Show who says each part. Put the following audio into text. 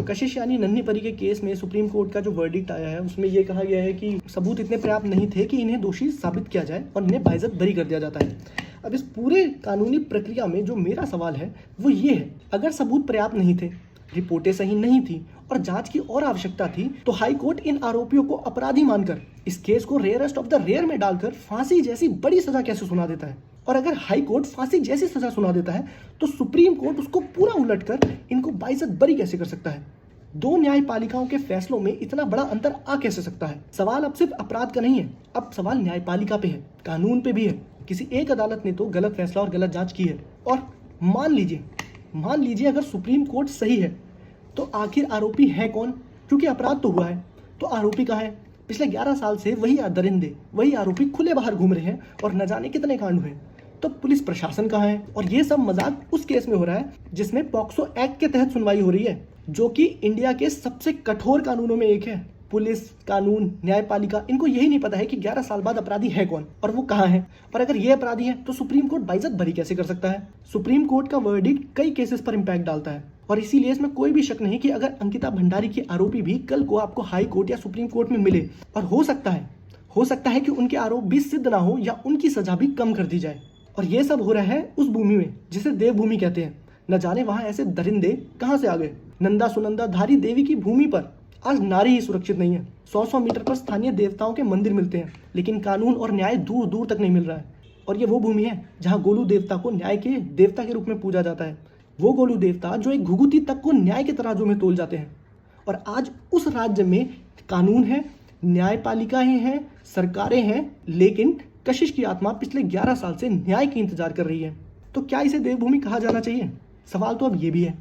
Speaker 1: कशिश यानी नन्ही परी के केस में सुप्रीम कोर्ट का जो वर्डिक्ट आया है उसमें यह कहा गया है कि सबूत इतने पर्याप्त नहीं थे कि इन्हें दोषी साबित किया जाए और इन्हें बाइज्जत बरी कर दिया जाता है। अब इस पूरे कानूनी प्रक्रिया में जो मेरा सवाल है वो ये है, अगर सबूत पर्याप्त नहीं थे, रिपोर्टें सही नहीं थी और जांच की और आवश्यकता थी, तो हाई कोर्ट इन आरोपियों को अपराधी मानकर इस केस को रेयरेस्ट ऑफ द रेयर में डालकर फांसी जैसी बड़ी सजा कैसे सुना देता है? और अगर हाई कोर्ट फांसी जैसी सजा सुना देता है तो सुप्रीम कोर्ट उसको पूरा उलटकर इनको बाइज्जत बरी कैसे कर सकता है? दो न्यायपालिकाओं के फैसलों में इतना बड़ा अंतर आ कैसे सकता है? सवाल अब सिर्फ अपराध का नहीं है, अब सवाल न्यायपालिका पे है, कानून पे भी है। किसी एक अदालत ने तो गलत फैसला और गलत जांच की है, और मान लीजिए अगर सुप्रीम कोर्ट सही है तो आखिर आरोपी है कौन? क्योंकि अपराध तो हुआ है, तो आरोपी कहाँ है? पिछले 11 साल से वही दरिंदे, वही आरोपी खुले बाहर घूम रहे हैं और न जाने कितने कांड हुए। तो पुलिस प्रशासन कहाँ है? और ये सब मजाक उस केस में हो रहा है जिसमें पॉक्सो एक्ट के तहत सुनवाई हो रही है, जो कि इंडिया के सबसे कठोर कानूनों में एक है। पुलिस, कानून, न्यायपालिका, इनको यही नहीं पता है कि 11 साल बाद अपराधी है कौन और वो कहाँ है। और अगर ये अपराधी है तो सुप्रीम कोर्ट बाइज्जत भरी कैसे कर सकता है? सुप्रीम कोर्ट का वर्डिक्ट कई केसेस पर इम्पैक्ट डालता है और इसीलिए इसमें कोई भी शक नहीं कि अगर अंकिता भंडारी के आरोपी भी कल को आपको हाई कोर्ट या सुप्रीम कोर्ट में मिले, और हो सकता है कि उनके आरोप भी सिद्ध ना हो या उनकी सजा भी कम कर दी जाए। और ये सब हो रहा है उस भूमि में जिसे देवभूमि कहते हैं। न जाने वहां ऐसे दरिंदे कहां से आ गए। नंदा सुनंदा धारी देवी की भूमि पर आज नारी ही सुरक्षित नहीं है। 100 मीटर पर स्थानीय देवताओं के मंदिर मिलते हैं, लेकिन कानून और न्याय दूर दूर तक नहीं मिल रहा है। और ये वो भूमि है जहां गोलू देवता को न्याय के देवता के रूप में पूजा जाता है। वो गोलू देवता जो एक घुघुती तक को न्याय के तराजू में तोल जाते हैं। और आज उस राज्य में कानून है, न्यायपालिकाएं हैं, सरकारें हैं, लेकिन कशिश की आत्मा पिछले 11 साल से न्याय की इंतजार कर रही है। तो क्या इसे देवभूमि कहा जाना चाहिए? सवाल तो अब ये भी है।